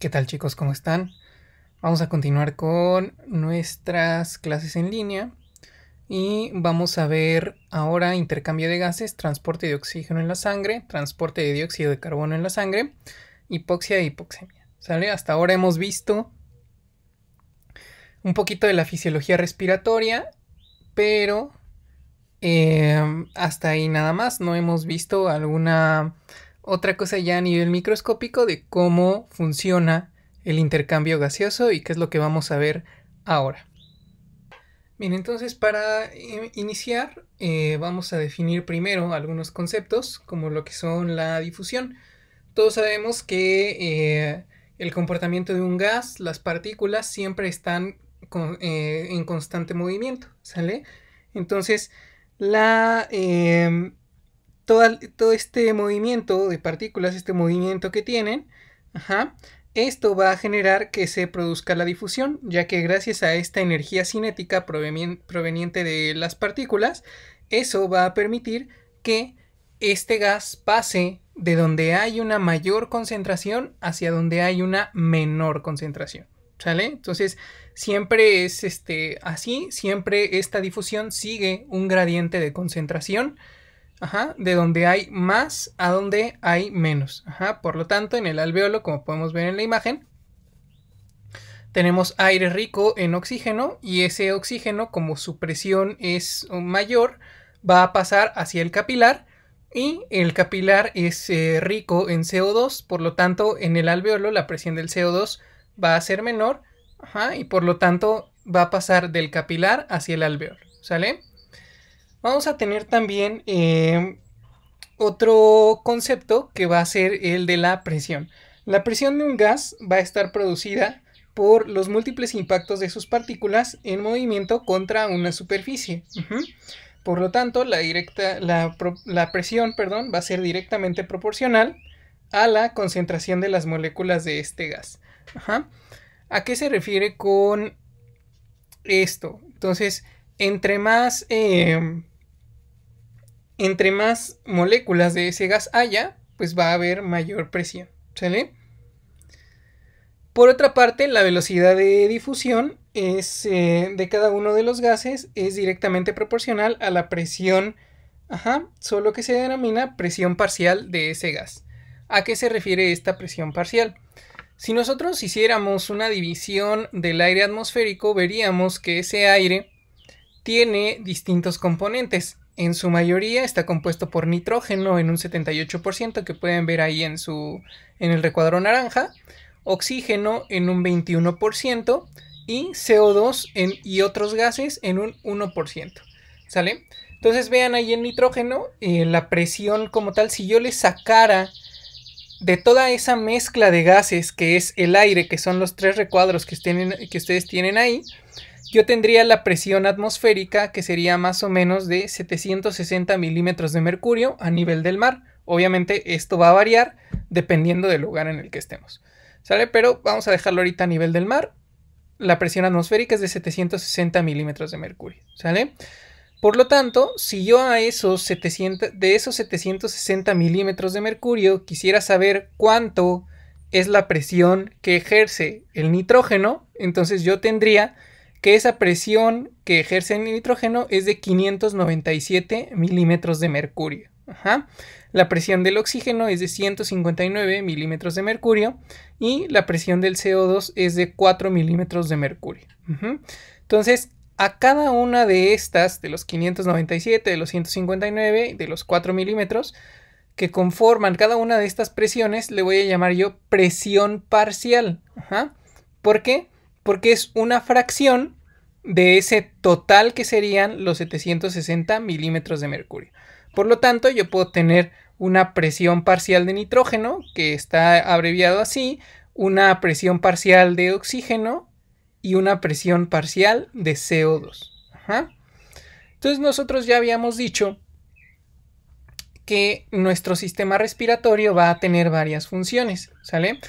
¿Qué tal, chicos? ¿Cómo están? Vamos a continuar con nuestras clases en línea y vamos a ver ahora intercambio de gases, transporte de oxígeno en la sangre, transporte de dióxido de carbono en la sangre, hipoxia e hipoxemia. ¿Sale? Hasta ahora hemos visto un poquito de la fisiología respiratoria, pero hasta ahí nada más. No hemos visto alguna otra cosa ya a nivel microscópico de cómo funciona el intercambio gaseoso y qué es lo que vamos a ver ahora. Bien, entonces para iniciar vamos a definir primero algunos conceptos como lo que son la difusión. Todos sabemos que el comportamiento de un gas, las partículas siempre están en constante movimiento, ¿sale? Entonces todo este movimiento de partículas, este movimiento que tienen, esto va a generar que se produzca la difusión, ya que gracias a esta energía cinética proveniente de las partículas, eso va a permitir que este gas pase de donde hay una mayor concentración hacia donde hay una menor concentración, ¿sale? Entonces siempre es así, siempre esta difusión sigue un gradiente de concentración, de donde hay más a donde hay menos. Por lo tanto, en el alveolo, como podemos ver en la imagen, tenemos aire rico en oxígeno y ese oxígeno, como su presión es mayor, va a pasar hacia el capilar y el capilar es rico en CO2, por lo tanto en el alveolo la presión del CO2 va a ser menor, y por lo tanto va a pasar del capilar hacia el alveolo, ¿sale? Vamos a tener también otro concepto que va a ser el de la presión. La presión de un gas va a estar producida por los múltiples impactos de sus partículas en movimiento contra una superficie. Por lo tanto, la presión, va a ser directamente proporcional a la concentración de las moléculas de este gas. ¿A qué se refiere con esto? Entonces, entre más moléculas de ese gas haya, pues va a haber mayor presión, ¿sale? Por otra parte, la velocidad de difusión de cada uno de los gases es directamente proporcional a la presión, solo que se denomina presión parcial de ese gas. ¿A qué se refiere esta presión parcial? Si nosotros hiciéramos una división del aire atmosférico, veríamos que ese aire tiene distintos componentes. En su mayoría está compuesto por nitrógeno en un 78%, que pueden ver ahí en el recuadro naranja, oxígeno en un 21% y CO2 y otros gases en un 1%. ¿Sale? Entonces vean ahí en nitrógeno la presión como tal. Si yo le sacara de toda esa mezcla de gases que es el aire, que son los tres recuadros que ustedes tienen ahí, yo tendría la presión atmosférica que sería más o menos de 760 milímetros de mercurio a nivel del mar. Obviamente esto va a variar dependiendo del lugar en el que estemos, ¿sale? Pero vamos a dejarlo ahorita a nivel del mar. La presión atmosférica es de 760 milímetros de mercurio, ¿sale? Por lo tanto, si yo de esos 760 milímetros de mercurio quisiera saber cuánto es la presión que ejerce el nitrógeno, entonces yo tendría que esa presión que ejerce el nitrógeno es de 597 milímetros de mercurio. La presión del oxígeno es de 159 milímetros de mercurio y la presión del CO2 es de 4 milímetros de mercurio. Entonces, a cada una de estas, de los 597, de los 159, de los 4 milímetros, que conforman cada una de estas presiones, le voy a llamar yo presión parcial. ¿Por qué? Porque es una fracción de ese total que serían los 760 milímetros de mercurio. Por lo tanto, yo puedo tener una presión parcial de nitrógeno, que está abreviado así, una presión parcial de oxígeno y una presión parcial de CO2. Entonces nosotros ya habíamos dicho que nuestro sistema respiratorio va a tener varias funciones, ¿sale?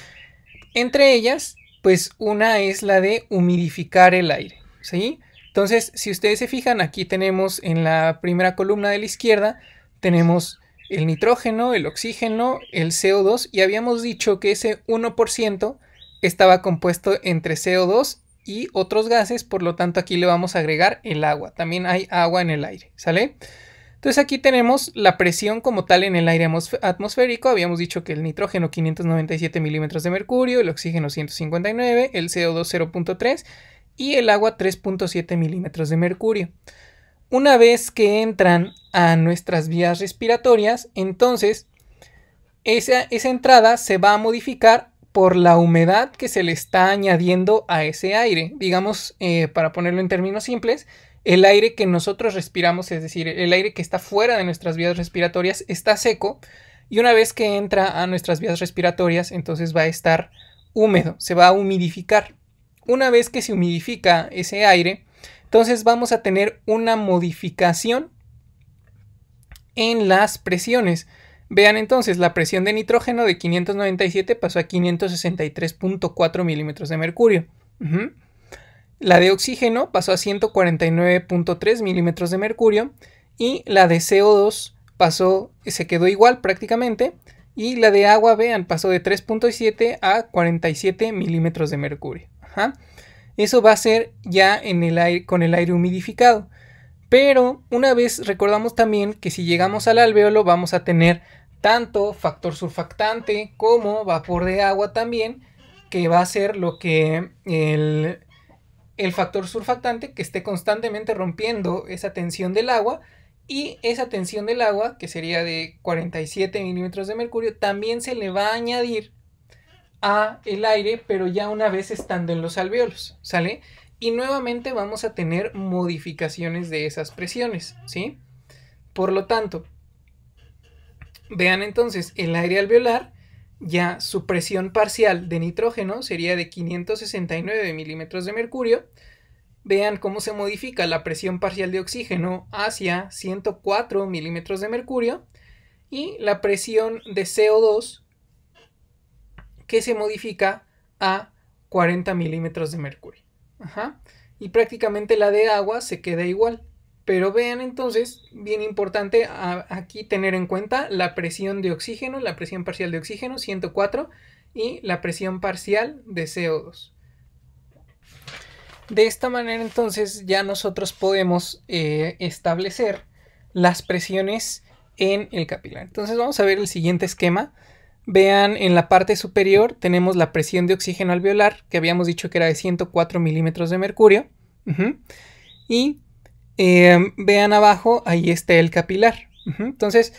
Entre ellas, pues una es la de humidificar el aire, ¿sí? Entonces, si ustedes se fijan, aquí tenemos en la primera columna de la izquierda, tenemos el nitrógeno, el oxígeno, el CO2, y habíamos dicho que ese 1% estaba compuesto entre CO2 y otros gases, por lo tanto aquí le vamos a agregar el agua. También hay agua en el aire, ¿sale? Entonces aquí tenemos la presión como tal en el aire atmosférico. Habíamos dicho que el nitrógeno 597 milímetros de mercurio, el oxígeno 159, el CO2 0.3 y el agua 3.7 milímetros de mercurio. Una vez que entran a nuestras vías respiratorias, entonces esa entrada se va a modificar por la humedad que se le está añadiendo a ese aire. Digamos, para ponerlo en términos simples, el aire que nosotros respiramos, es decir, el aire que está fuera de nuestras vías respiratorias, está seco, y una vez que entra a nuestras vías respiratorias, entonces va a estar húmedo, se va a humidificar. Una vez que se humidifica ese aire, entonces vamos a tener una modificación en las presiones. Vean entonces, la presión de nitrógeno de 597 pasó a 563.4 milímetros de mercurio. La de oxígeno pasó a 149.3 milímetros de mercurio y la de CO2 se quedó igual prácticamente, y la de agua, vean, pasó de 3.7 a 47 milímetros de mercurio. Eso va a ser ya en el aire, con el aire humidificado. Pero una vez recordamos también que si llegamos al alvéolo vamos a tener tanto factor surfactante como vapor de agua también, que va a ser lo que el factor surfactante que esté constantemente rompiendo esa tensión del agua, y esa tensión del agua, que sería de 47 milímetros de mercurio, también se le va a añadir a el aire, pero ya una vez estando en los alvéolos, ¿sale? Y nuevamente vamos a tener modificaciones de esas presiones, ¿sí? Por lo tanto, vean entonces, el aire alveolar, ya su presión parcial de nitrógeno sería de 569 milímetros de mercurio. Vean cómo se modifica la presión parcial de oxígeno hacia 104 milímetros de mercurio, y la presión de CO2 que se modifica a 40 milímetros de mercurio. Y prácticamente la de agua se queda igual. Pero vean entonces, bien importante aquí tener en cuenta la presión de oxígeno, la presión parcial de oxígeno 104 y la presión parcial de CO2. De esta manera entonces ya nosotros podemos establecer las presiones en el capilar. Entonces vamos a ver el siguiente esquema. Vean, en la parte superior tenemos la presión de oxígeno alveolar, que habíamos dicho que era de 104 milímetros de mercurio. Y vean abajo, ahí está el capilar. Entonces,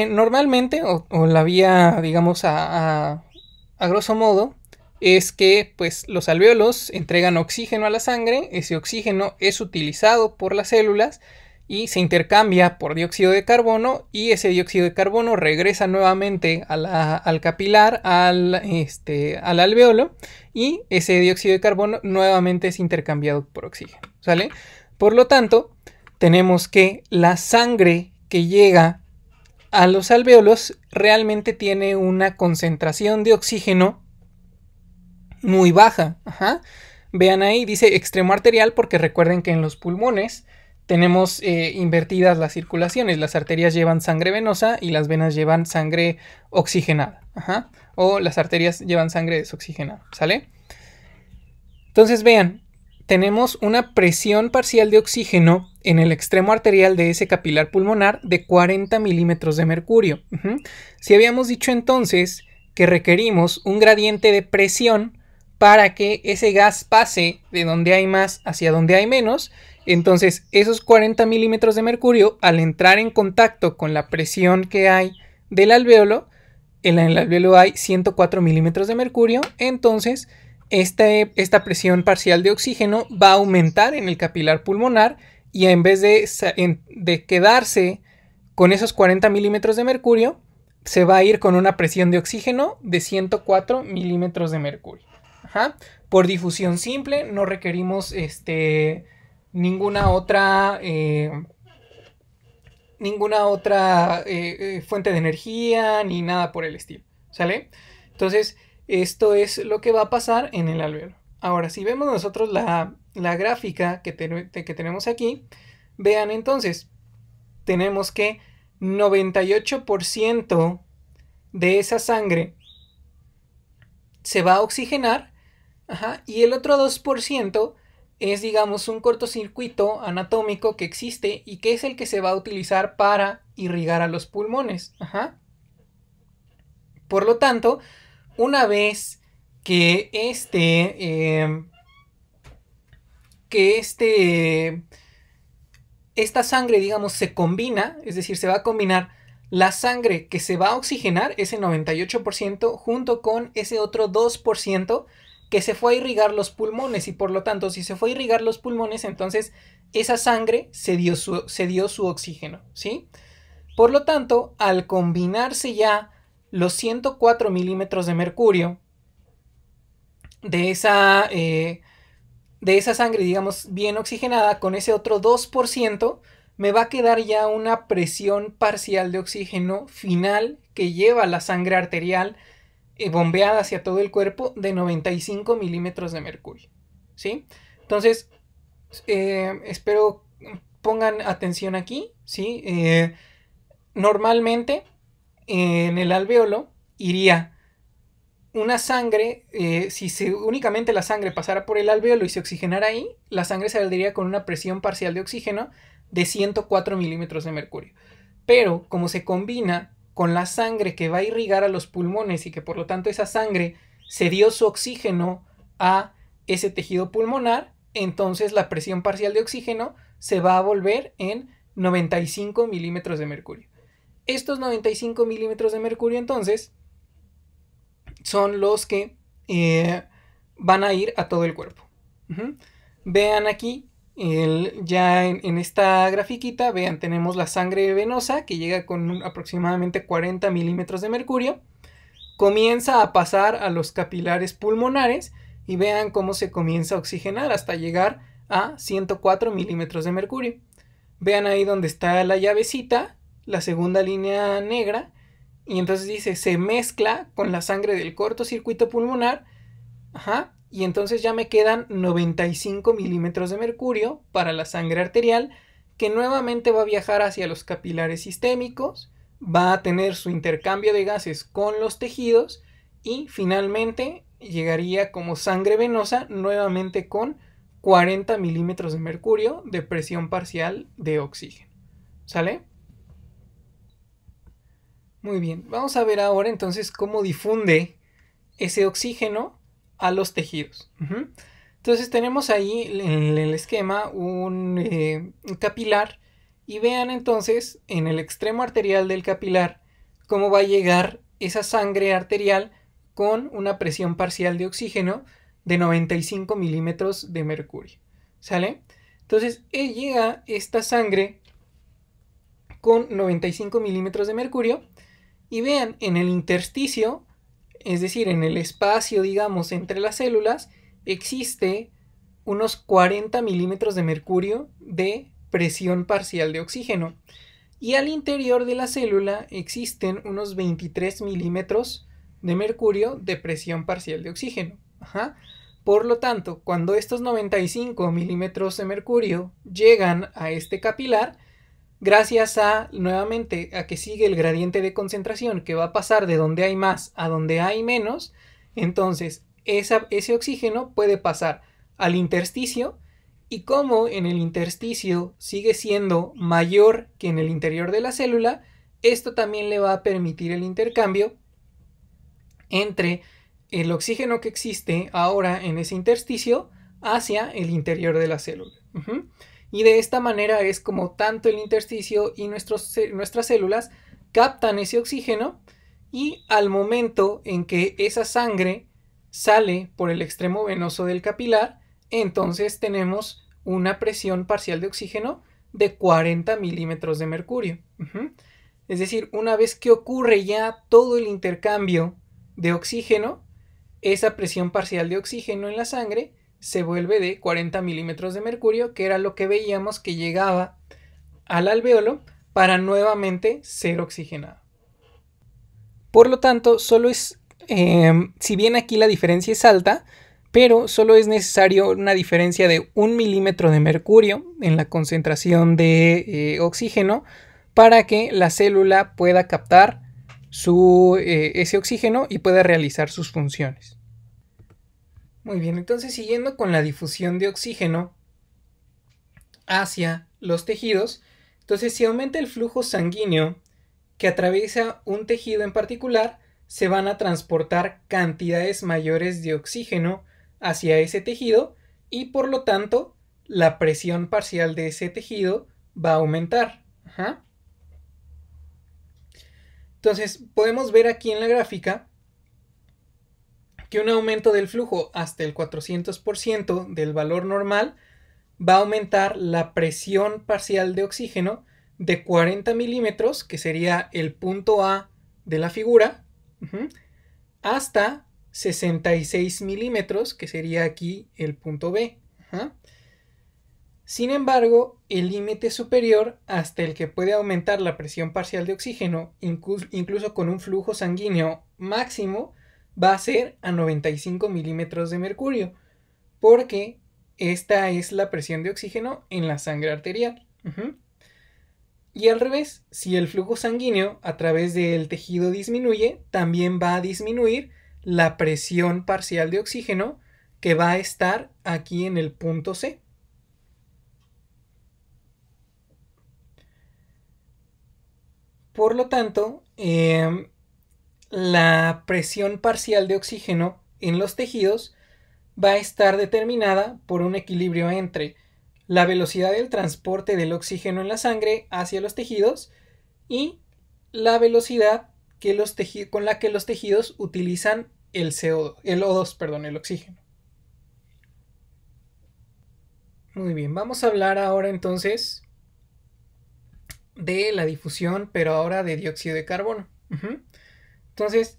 normalmente, o la vía, digamos, a grosso modo, es que pues los alvéolos entregan oxígeno a la sangre, ese oxígeno es utilizado por las células y se intercambia por dióxido de carbono, y ese dióxido de carbono regresa nuevamente al capilar, al alvéolo, y ese dióxido de carbono nuevamente es intercambiado por oxígeno, ¿sale? Por lo tanto, tenemos que la sangre que llega a los alvéolos realmente tiene una concentración de oxígeno muy baja. Vean ahí, dice extremo arterial, porque recuerden que en los pulmones tenemos invertidas las circulaciones. Las arterias llevan sangre venosa y las venas llevan sangre oxigenada. O las arterias llevan sangre desoxigenada, ¿sale? Entonces vean, tenemos una presión parcial de oxígeno en el extremo arterial de ese capilar pulmonar de 40 milímetros de mercurio. Si habíamos dicho entonces que requerimos un gradiente de presión para que ese gas pase de donde hay más hacia donde hay menos, entonces esos 40 milímetros de mercurio, al entrar en contacto con la presión que hay del alvéolo, en el alvéolo hay 104 milímetros de mercurio, entonces esta presión parcial de oxígeno va a aumentar en el capilar pulmonar, y en vez de quedarse con esos 40 milímetros de mercurio, se va a ir con una presión de oxígeno de 104 milímetros de mercurio. Por difusión simple, no requerimos ninguna otra fuente de energía ni nada por el estilo, ¿sale? Entonces, esto es lo que va a pasar en el alvéolo. Ahora, si vemos nosotros la gráfica que tenemos aquí, vean entonces, tenemos que 98% de esa sangre se va a oxigenar, y el otro 2% es, digamos, un cortocircuito anatómico que existe y que es el que se va a utilizar para irrigar a los pulmones. Por lo tanto, una vez que esta sangre, digamos, se combina, es decir, se va a combinar la sangre que se va a oxigenar, ese 98%, junto con ese otro 2% que se fue a irrigar los pulmones, y por lo tanto, si se fue a irrigar los pulmones, entonces esa sangre se dio su oxígeno, ¿sí? Por lo tanto, al combinarse ya los 104 milímetros de mercurio de esa sangre, digamos, bien oxigenada, con ese otro 2%, me va a quedar ya una presión parcial de oxígeno final que lleva la sangre arterial bombeada hacia todo el cuerpo de 95 milímetros de mercurio, ¿sí? Entonces, espero pongan atención aquí, ¿sí? Normalmente en el alvéolo iría una sangre, si únicamente la sangre pasara por el alvéolo y se oxigenara ahí, la sangre saldría con una presión parcial de oxígeno de 104 milímetros de mercurio. Pero como se combina con la sangre que va a irrigar a los pulmones y que por lo tanto esa sangre se dio su oxígeno a ese tejido pulmonar, entonces la presión parcial de oxígeno se va a volver en 95 milímetros de mercurio. Estos 95 milímetros de mercurio entonces son los que van a ir a todo el cuerpo. Vean aquí, ya en esta grafiquita, vean, tenemos la sangre venosa que llega con aproximadamente 40 milímetros de mercurio, comienza a pasar a los capilares pulmonares y vean cómo se comienza a oxigenar hasta llegar a 104 milímetros de mercurio. Vean ahí donde está la llavecita, la segunda línea negra, y entonces dice, se mezcla con la sangre del cortocircuito pulmonar, y entonces ya me quedan 95 milímetros de mercurio para la sangre arterial, que nuevamente va a viajar hacia los capilares sistémicos, va a tener su intercambio de gases con los tejidos y finalmente llegaría como sangre venosa nuevamente con 40 milímetros de mercurio de presión parcial de oxígeno. ¿Sale? Muy bien, vamos a ver ahora entonces cómo difunde ese oxígeno a los tejidos. Entonces tenemos ahí en el esquema un capilar, y vean entonces en el extremo arterial del capilar cómo va a llegar esa sangre arterial con una presión parcial de oxígeno de 95 milímetros de mercurio. ¿Sale? Entonces llega esta sangre con 95 milímetros de mercurio, y vean, en el intersticio, es decir, en el espacio, digamos, entre las células, existe unos 40 milímetros de mercurio de presión parcial de oxígeno. Y al interior de la célula existen unos 23 milímetros de mercurio de presión parcial de oxígeno. Por lo tanto, cuando estos 95 milímetros de mercurio llegan a este capilar, gracias nuevamente a que sigue el gradiente de concentración que va a pasar de donde hay más a donde hay menos, entonces ese oxígeno puede pasar al intersticio, y como en el intersticio sigue siendo mayor que en el interior de la célula, esto también le va a permitir el intercambio entre el oxígeno que existe ahora en ese intersticio hacia el interior de la célula. Y de esta manera es como tanto el intersticio y nuestras células captan ese oxígeno, y al momento en que esa sangre sale por el extremo venoso del capilar, entonces tenemos una presión parcial de oxígeno de 40 milímetros de mercurio. Es decir, una vez que ocurre ya todo el intercambio de oxígeno, esa presión parcial de oxígeno en la sangre se vuelve de 40 milímetros de mercurio, que era lo que veíamos que llegaba al alvéolo para nuevamente ser oxigenado. Por lo tanto, solo es, si bien aquí la diferencia es alta, pero solo es necesario una diferencia de 1 milímetro de mercurio en la concentración de oxígeno para que la célula pueda captar ese oxígeno y pueda realizar sus funciones. Muy bien, entonces siguiendo con la difusión de oxígeno hacia los tejidos, entonces si aumenta el flujo sanguíneo que atraviesa un tejido en particular, se van a transportar cantidades mayores de oxígeno hacia ese tejido y por lo tanto la presión parcial de ese tejido va a aumentar. Ajá. Entonces podemos ver aquí en la gráfica que un aumento del flujo hasta el 400% del valor normal va a aumentar la presión parcial de oxígeno de 40 milímetros, que sería el punto A de la figura, hasta 66 milímetros, que sería aquí el punto B. Sin embargo, el límite superior hasta el que puede aumentar la presión parcial de oxígeno, incluso con un flujo sanguíneo máximo, va a ser a 95 milímetros de mercurio, porque esta es la presión de oxígeno en la sangre arterial. Y al revés, si el flujo sanguíneo a través del tejido disminuye, también va a disminuir la presión parcial de oxígeno, que va a estar aquí en el punto C. Por lo tanto, la presión parcial de oxígeno en los tejidos va a estar determinada por un equilibrio entre la velocidad del transporte del oxígeno en la sangre hacia los tejidos y la velocidad con la que los tejidos utilizan el O2, el oxígeno. Muy bien, vamos a hablar ahora entonces de la difusión, pero ahora de dióxido de carbono. Entonces,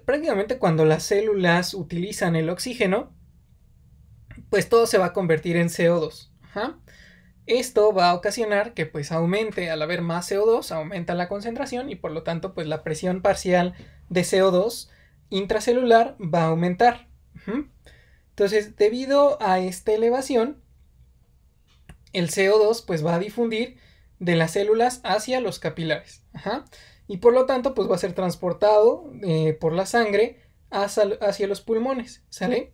prácticamente cuando las células utilizan el oxígeno, pues todo se va a convertir en CO2. Esto va a ocasionar que pues aumente, al haber más CO2, aumenta la concentración y por lo tanto pues la presión parcial de CO2 intracelular va a aumentar. Entonces, debido a esta elevación, el CO2 pues va a difundir de las células hacia los capilares. Y por lo tanto pues va a ser transportado por la sangre hacia los pulmones, ¿sale?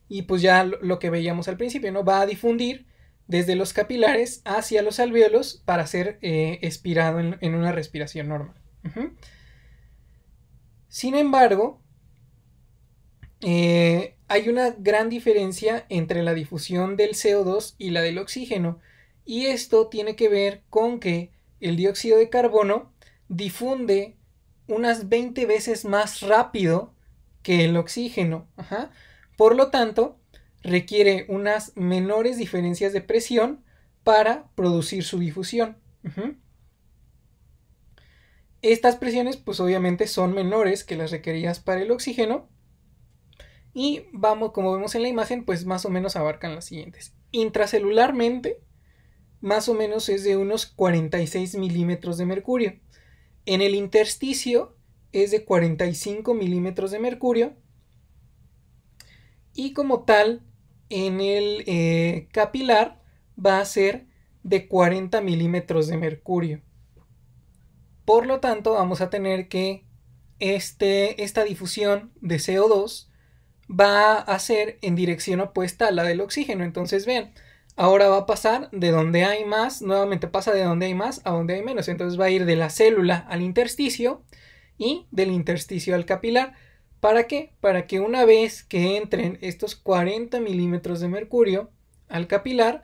Y pues ya lo que veíamos al principio, ¿no? Va a difundir desde los capilares hacia los alvéolos para ser expirado en una respiración normal. Sin embargo, hay una gran diferencia entre la difusión del CO2 y la del oxígeno, y esto tiene que ver con que el dióxido de carbono difunde unas 20 veces más rápido que el oxígeno. Por lo tanto, requiere unas menores diferencias de presión para producir su difusión. Estas presiones pues obviamente son menores que las requeridas para el oxígeno y vamos, como vemos en la imagen, pues más o menos abarcan las siguientes. Intracelularmente, más o menos es de unos 46 milímetros de mercurio. En el intersticio es de 45 milímetros de mercurio. Y como tal, en el capilar va a ser de 40 milímetros de mercurio. Por lo tanto, vamos a tener que esta difusión de CO2 va a ser en dirección opuesta a la del oxígeno. Entonces, vean, ahora va a pasar de donde hay más, nuevamente pasa de donde hay más a donde hay menos. Entonces va a ir de la célula al intersticio y del intersticio al capilar. ¿Para qué? Para que una vez que entren estos 40 milímetros de mercurio al capilar,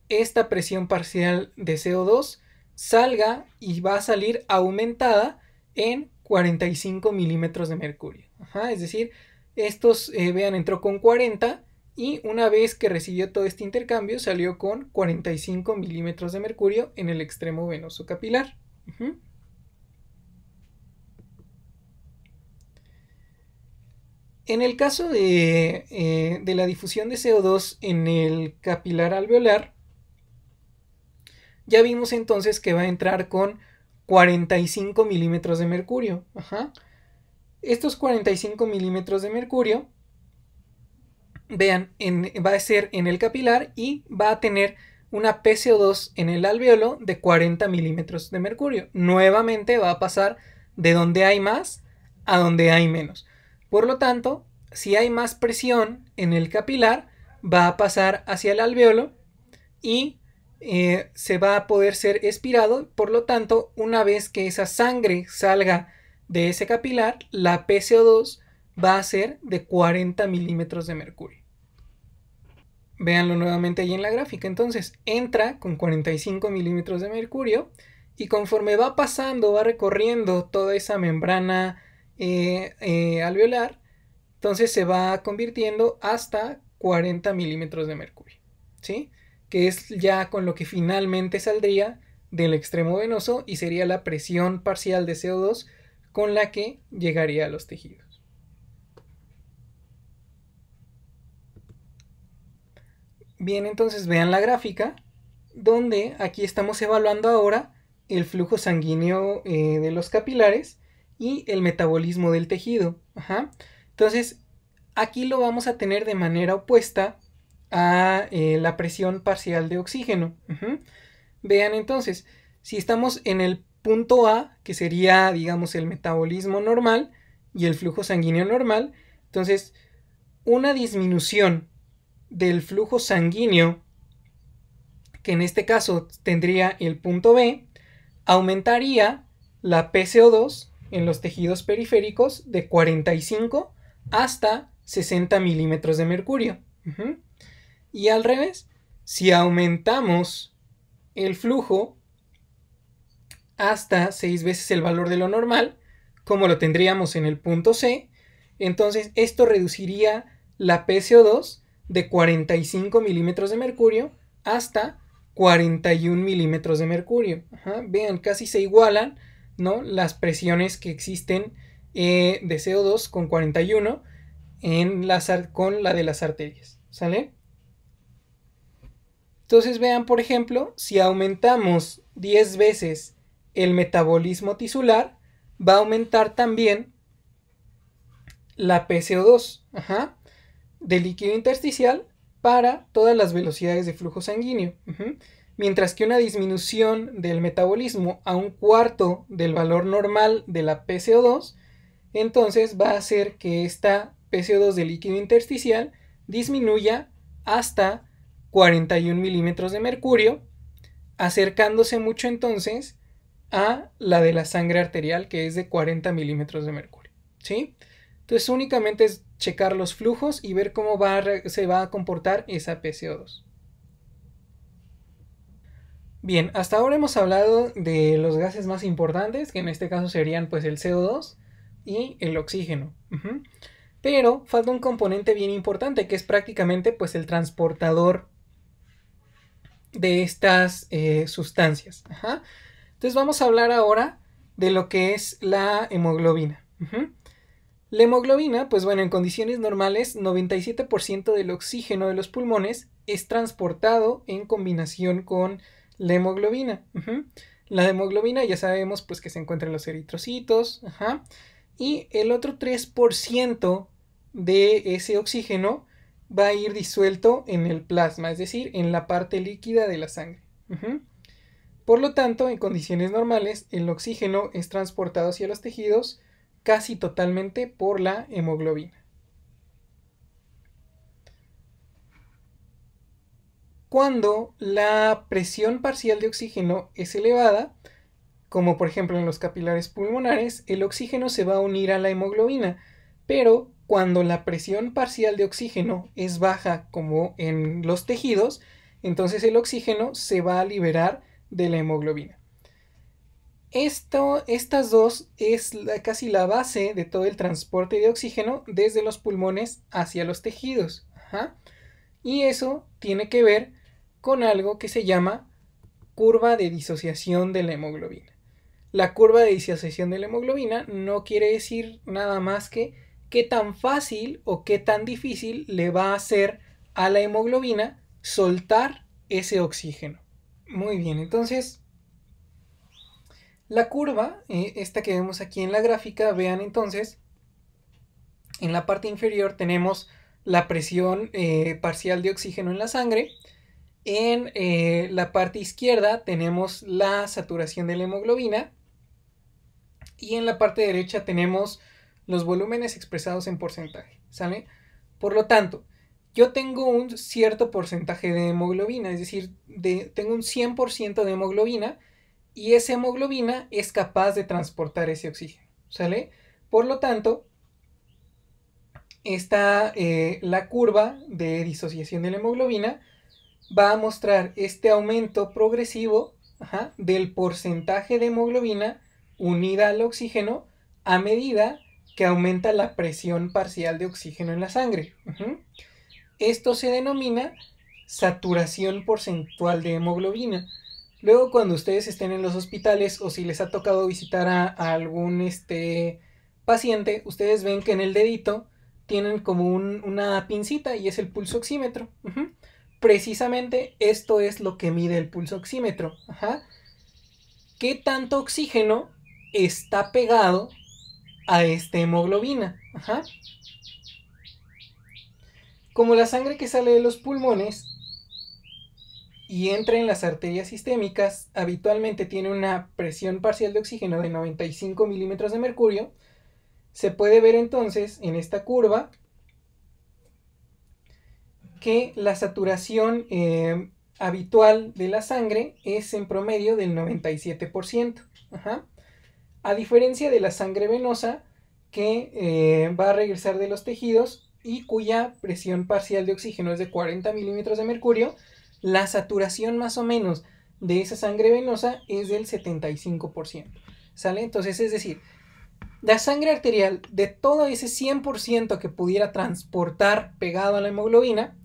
esta presión parcial de CO2 salga y va a salir aumentada en 45 milímetros de mercurio. Es decir, estos, vean, entró con 40 y una vez que recibió todo este intercambio salió con 45 milímetros de mercurio en el extremo venoso capilar. En el caso de la difusión de CO2 en el capilar alveolar, ya vimos entonces que va a entrar con 45 milímetros de mercurio. Estos 45 milímetros de mercurio, vean, va a ser en el capilar y va a tener una PCO2 en el alveolo de 40 milímetros de mercurio. Nuevamente va a pasar de donde hay más a donde hay menos. Por lo tanto, Si hay más presión en el capilar, va a pasar hacia el alvéolo y se va a poder ser expirado. Por lo tanto, una vez que esa sangre salga de ese capilar, la PCO2 va a ser de 40 milímetros de mercurio. Véanlo nuevamente ahí en la gráfica. Entonces entra con 45 milímetros de mercurio y conforme va pasando, va recorriendo toda esa membrana alveolar, entonces se va convirtiendo hasta 40 milímetros de mercurio, ¿sí? Que es ya con lo que finalmente saldría del extremo venoso y sería la presión parcial de CO2 con la que llegaría a los tejidos. Bien, entonces vean la gráfica, donde aquí estamos evaluando ahora el flujo sanguíneo de los capilares y el metabolismo del tejido. Ajá. Entonces, aquí lo vamos a tener de manera opuesta a la presión parcial de oxígeno. Vean entonces, si estamos en el punto A, que sería, digamos, el metabolismo normal y el flujo sanguíneo normal, entonces una disminución del flujo sanguíneo, que en este caso tendría el punto B, aumentaría la PCO2 en los tejidos periféricos de 45 hasta 60 milímetros de mercurio. Y al revés, si aumentamos el flujo hasta 6 veces el valor de lo normal, como lo tendríamos en el punto C, entonces esto reduciría la PCO2 de 45 milímetros de mercurio hasta 41 milímetros de mercurio. Vean, casi se igualan, ¿no?, las presiones que existen de CO2 con 41 con la de las arterias. ¿Sale? Entonces vean, por ejemplo, si aumentamos 10 veces el metabolismo tisular, va a aumentar también la PCO2 del líquido intersticial para todas las velocidades de flujo sanguíneo. Mientras que una disminución del metabolismo a un cuarto del valor normal de la PCO2, entonces va a hacer que esta PCO2 del líquido intersticial disminuya hasta 41 milímetros de mercurio, acercándose mucho entonces a la de la sangre arterial, que es de 40 milímetros de mercurio, ¿sí? Entonces únicamente es checar los flujos y ver cómo se va a comportar esa PCO2. Bien, hasta ahora hemos hablado de los gases más importantes, que en este caso serían pues el CO2 y el oxígeno. Pero falta un componente bien importante, que es prácticamente pues el transportador de estas sustancias. Entonces vamos a hablar ahora de lo que es la hemoglobina. La hemoglobina, pues bueno, en condiciones normales, 97% del oxígeno de los pulmones es transportado en combinación con la hemoglobina. La hemoglobina ya sabemos pues que se encuentra en los eritrocitos. Y el otro 3% de ese oxígeno va a ir disuelto en el plasma, es decir, en la parte líquida de la sangre. Por lo tanto, en condiciones normales, el oxígeno es transportado hacia los tejidos casi totalmente por la hemoglobina. Cuando la presión parcial de oxígeno es elevada, como por ejemplo en los capilares pulmonares, el oxígeno se va a unir a la hemoglobina, pero cuando la presión parcial de oxígeno es baja, como en los tejidos, entonces el oxígeno se va a liberar de la hemoglobina. Estas dos es casi la base de todo el transporte de oxígeno desde los pulmones hacia los tejidos. Y eso tiene que ver con algo que se llama curva de disociación de la hemoglobina. La curva de disociación de la hemoglobina no quiere decir nada más que qué tan fácil o qué tan difícil le va a hacer a la hemoglobina soltar ese oxígeno. Muy bien, entonces la curva, esta que vemos aquí en la gráfica, vean entonces, en la parte inferior tenemos la presión parcial de oxígeno en la sangre. En la parte izquierda tenemos la saturación de la hemoglobina. Y en la parte derecha tenemos los volúmenes expresados en porcentaje. ¿sale? Por lo tanto, yo tengo un cierto porcentaje de hemoglobina, es decir, tengo un 100% de hemoglobina y esa hemoglobina es capaz de transportar ese oxígeno, ¿sale? Por lo tanto, la curva de disociación de la hemoglobina va a mostrar este aumento progresivo, del porcentaje de hemoglobina unida al oxígeno a medida que aumenta la presión parcial de oxígeno en la sangre. Esto se denomina saturación porcentual de hemoglobina. Luego, cuando ustedes estén en los hospitales o si les ha tocado visitar a algún paciente, ustedes ven que en el dedito tienen como una pincita y es el pulso oxímetro. Precisamente esto es lo que mide el pulso oxímetro. ¿Qué tanto oxígeno está pegado a esta hemoglobina? Como la sangre que sale de los pulmones y entra en las arterias sistémicas habitualmente tiene una presión parcial de oxígeno de 95 milímetros de mercurio, se puede ver entonces en esta curva que la saturación habitual de la sangre es en promedio del 97%. A diferencia de la sangre venosa que va a regresar de los tejidos y cuya presión parcial de oxígeno es de 40 milímetros de mercurio, la saturación más o menos de esa sangre venosa es del 75%. ¿Sale? Entonces, es decir, la sangre arterial de todo ese 100% que pudiera transportar pegado a la hemoglobina,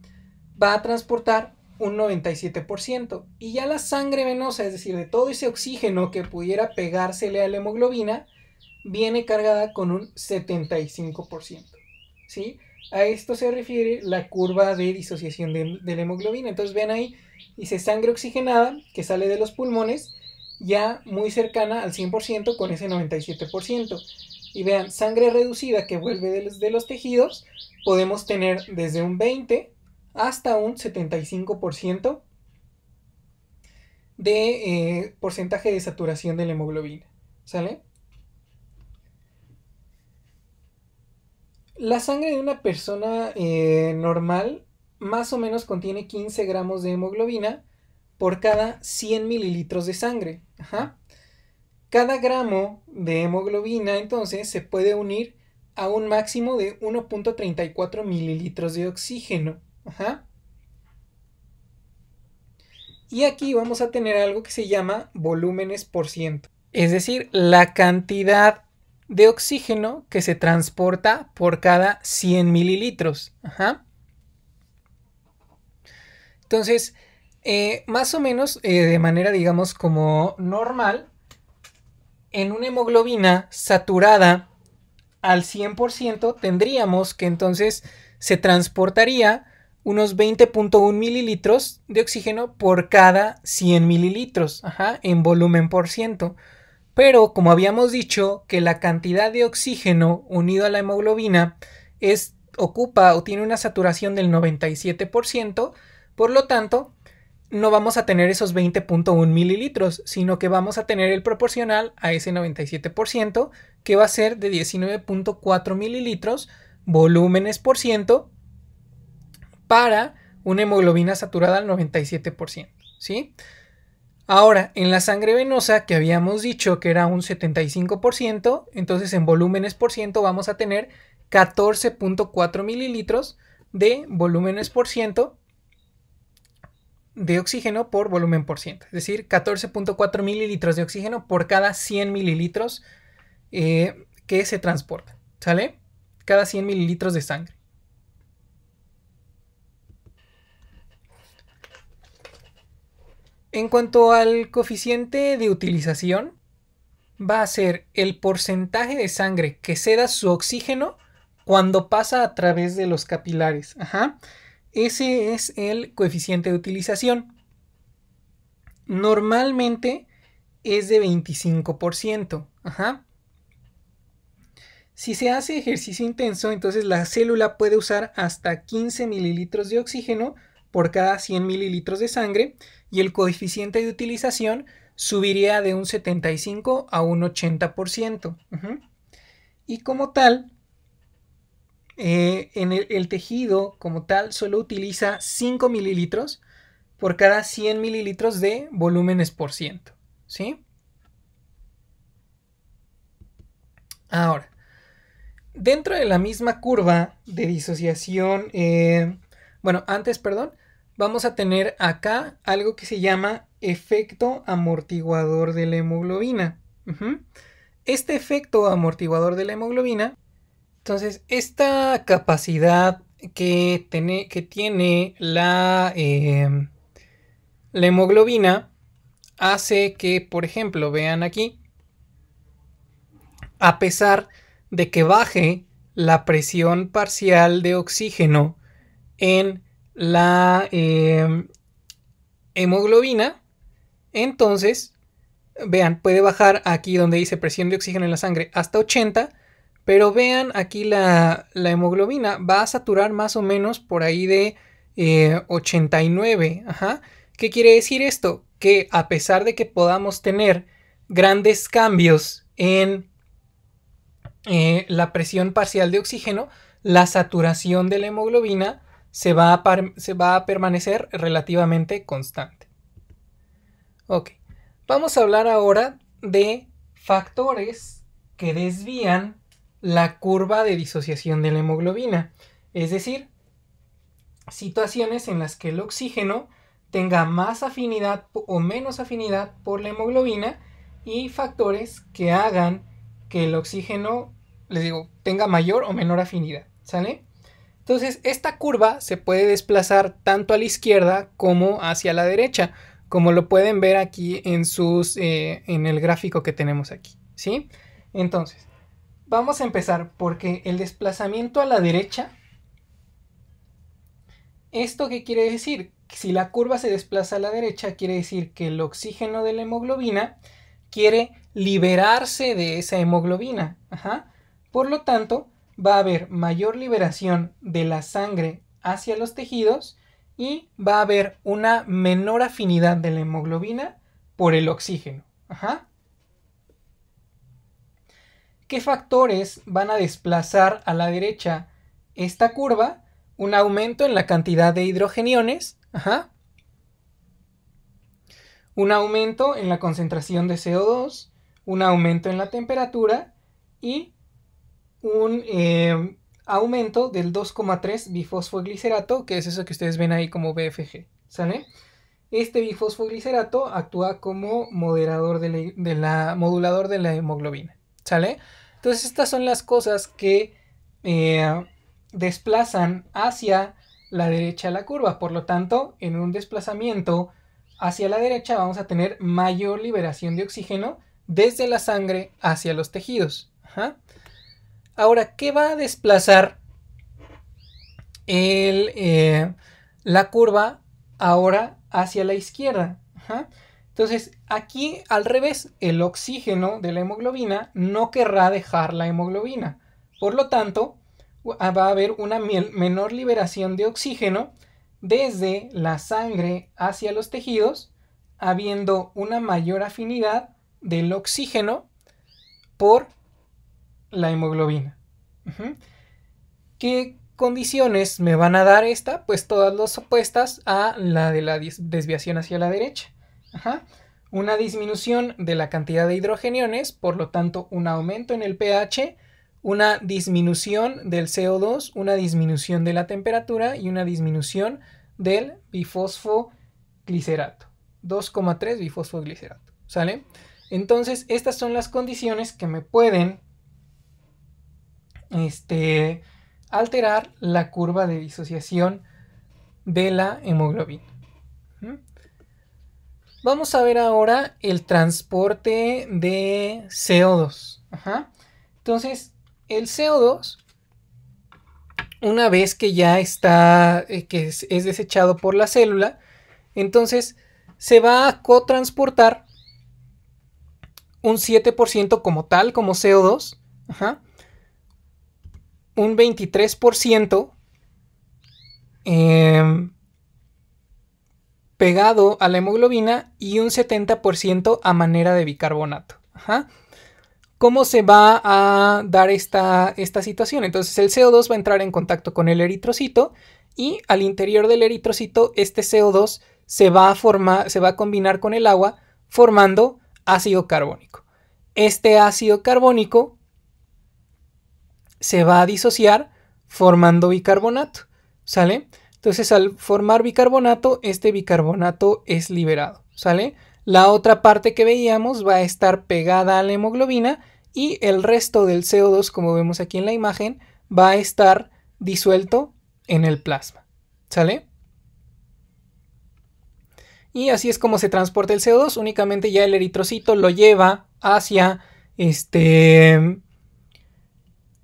va a transportar un 97%. Y ya la sangre venosa, es decir, de todo ese oxígeno que pudiera pegársele a la hemoglobina, viene cargada con un 75%. ¿Sí? A esto se refiere la curva de disociación de la hemoglobina. Entonces ven ahí, dice sangre oxigenada que sale de los pulmones, ya muy cercana al 100% con ese 97%. Y vean, sangre reducida que vuelve de los tejidos, podemos tener desde un 20 hasta un 75% de porcentaje de saturación de la hemoglobina. ¿Sale? La sangre de una persona normal más o menos contiene 15 gramos de hemoglobina por cada 100 mililitros de sangre. Cada gramo de hemoglobina entonces se puede unir a un máximo de 1.34 mililitros de oxígeno. Y aquí vamos a tener algo que se llama volúmenes por ciento. Es decir, la cantidad de oxígeno que se transporta por cada 100 mililitros. Entonces, más o menos de manera, digamos, como normal, en una hemoglobina saturada al 100% tendríamos que entonces se transportaría unos 20.1 mililitros de oxígeno por cada 100 mililitros, en volumen por ciento. Pero como habíamos dicho que la cantidad de oxígeno unido a la hemoglobina ocupa o tiene una saturación del 97%, por lo tanto no vamos a tener esos 20.1 mililitros, sino que vamos a tener el proporcional a ese 97%, que va a ser de 19.4 mililitros volúmenes por ciento para una hemoglobina saturada al 97%, ¿sí? Ahora, en la sangre venosa, que habíamos dicho que era un 75%, entonces en volúmenes por ciento vamos a tener 14.4 mililitros de volúmenes por ciento de oxígeno por volumen por ciento. Es decir, 14.4 mililitros de oxígeno por cada 100 mililitros que se transporta. ¿Sale? Cada 100 mililitros de sangre. En cuanto al coeficiente de utilización, va a ser el porcentaje de sangre que ceda su oxígeno cuando pasa a través de los capilares. Ese es el coeficiente de utilización. Normalmente es de 25%. Si se hace ejercicio intenso, entonces la célula puede usar hasta 15 mililitros de oxígeno por cada 100 mililitros de sangre y el coeficiente de utilización subiría de un 75 a un 80%. Y como tal, en el tejido como tal solo utiliza 5 mililitros por cada 100 mililitros de volúmenes por ciento, ¿sí? Ahora, dentro de la misma curva de disociación, vamos a tener acá algo que se llama efecto amortiguador de la hemoglobina. Este efecto amortiguador de la hemoglobina, entonces, esta capacidad que tiene la hemoglobina hace que, por ejemplo, vean aquí, a pesar de que baje la presión parcial de oxígeno en la hemoglobina, entonces, vean, puede bajar aquí donde dice presión de oxígeno en la sangre hasta 80, pero vean aquí la hemoglobina va a saturar más o menos por ahí de 89. Ajá. ¿Qué quiere decir esto? Que a pesar de que podamos tener grandes cambios en la presión parcial de oxígeno, la saturación de la hemoglobina se va a permanecer relativamente constante. Ok, vamos a hablar ahora de factores que desvían la curva de disociación de la hemoglobina, es decir, situaciones en las que el oxígeno tenga más afinidad o menos afinidad por la hemoglobina y factores que hagan que el oxígeno, les digo, tenga mayor o menor afinidad, ¿sale? Entonces, esta curva se puede desplazar tanto a la izquierda como hacia la derecha, como lo pueden ver aquí en el gráfico que tenemos aquí, ¿sí? Entonces, vamos a empezar porque el desplazamiento a la derecha, ¿esto qué quiere decir? Si la curva se desplaza a la derecha, quiere decir que el oxígeno de la hemoglobina quiere liberarse de esa hemoglobina. Ajá. Por lo tanto, va a haber mayor liberación de la sangre hacia los tejidos y va a haber una menor afinidad de la hemoglobina por el oxígeno. Ajá. ¿Qué factores van a desplazar a la derecha esta curva? Un aumento en la cantidad de hidrogeniones, ajá, un aumento en la concentración de CO2, un aumento en la temperatura y un aumento del 2,3 bifosfoglicerato, que es eso que ustedes ven ahí como BFG, ¿sale? Este bifosfoglicerato actúa como moderador modulador de la hemoglobina, ¿sale? Entonces estas son las cosas que desplazan hacia la derecha la curva. Por lo tanto, en un desplazamiento hacia la derecha vamos a tener mayor liberación de oxígeno desde la sangre hacia los tejidos. Ajá. Ahora, ¿qué va a desplazar la curva ahora hacia la izquierda? Ajá. Entonces, aquí al revés, el oxígeno de la hemoglobina no querrá dejar la hemoglobina. Por lo tanto, va a haber una menor liberación de oxígeno desde la sangre hacia los tejidos, habiendo una mayor afinidad del oxígeno por la hemoglobina. ¿Qué condiciones me van a dar esta? Pues todas las opuestas a la de la desviación hacia la derecha. Ajá. Una disminución de la cantidad de hidrogeniones, por lo tanto un aumento en el pH, una disminución del CO2, una disminución de la temperatura y una disminución del bifosfoglicerato. 2,3 bifosfoglicerato, ¿sale? Entonces estas son las condiciones que me pueden alterar la curva de disociación de la hemoglobina. Vamos a ver ahora el transporte de CO2. Ajá. Entonces, el CO2, una vez que ya está, que es desechado por la célula, entonces se va a cotransportar un 7% como tal, como CO2. Ajá. Un 23% pegado a la hemoglobina y un 70% a manera de bicarbonato. Ajá. ¿Cómo se va a dar esta situación? Entonces el CO2 va a entrar en contacto con el eritrocito y al interior del eritrocito este CO2 se va a combinar con el agua formando ácido carbónico. Este ácido carbónico se va a disociar formando bicarbonato, ¿sale? Entonces al formar bicarbonato, este bicarbonato es liberado, ¿sale? La otra parte que veíamos va a estar pegada a la hemoglobina y el resto del CO2, como vemos aquí en la imagen, va a estar disuelto en el plasma, ¿sale? Y así es como se transporta el CO2, únicamente ya el eritrocito lo lleva hacia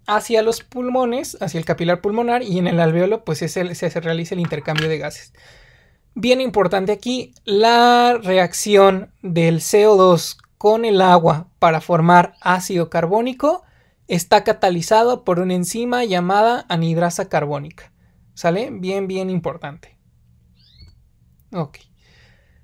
hacia los pulmones, hacia el capilar pulmonar, y en el alveolo pues se realiza el intercambio de gases. Bien importante aquí, la reacción del CO2 con el agua para formar ácido carbónico está catalizado por una enzima llamada anhidrasa carbónica. ¿Sale? Bien importante. Ok.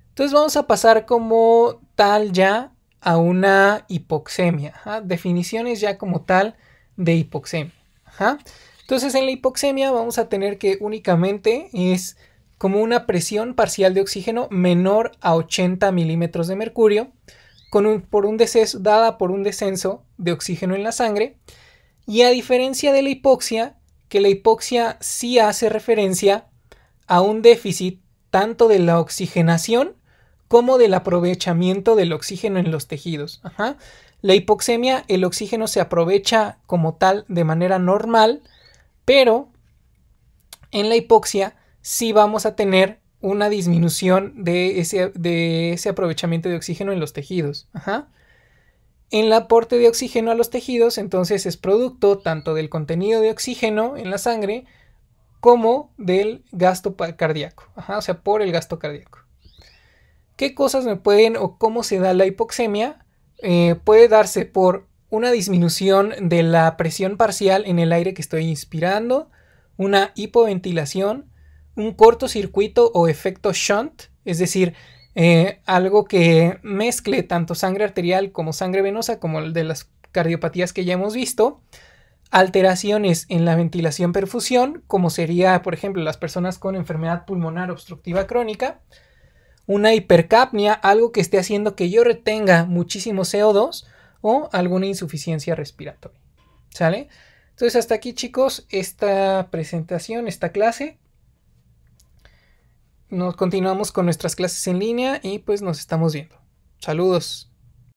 Entonces vamos a pasar como tal ya a una hipoxemia. ¿Ja? Definiciones ya como tal de hipoxemia. ¿Ja? Entonces en la hipoxemia vamos a tener que únicamente es como una presión parcial de oxígeno menor a 80 milímetros de mercurio dada por un descenso de oxígeno en la sangre. Y a diferencia de la hipoxia, que la hipoxia sí hace referencia a un déficit tanto de la oxigenación como del aprovechamiento del oxígeno en los tejidos. Ajá. La hipoxemia, el oxígeno se aprovecha como tal de manera normal, pero en la hipoxia sí vamos a tener una disminución de ese aprovechamiento de oxígeno en los tejidos. Ajá. El aporte de oxígeno a los tejidos entonces es producto tanto del contenido de oxígeno en la sangre como del gasto cardíaco. Ajá, o sea, por el gasto cardíaco. ¿Qué cosas me pueden o cómo se da la hipoxemia? Puede darse por una disminución de la presión parcial en el aire que estoy inspirando, una hipoventilación, un cortocircuito o efecto shunt, es decir, algo que mezcle tanto sangre arterial como sangre venosa, como el de las cardiopatías que ya hemos visto, alteraciones en la ventilación-perfusión, como sería, por ejemplo, las personas con enfermedad pulmonar obstructiva crónica, una hipercapnia, algo que esté haciendo que yo retenga muchísimo CO2 o alguna insuficiencia respiratoria. ¿Sale? Entonces hasta aquí, chicos, esta presentación, esta clase. Nos continuamos con nuestras clases en línea y pues nos estamos viendo. Saludos.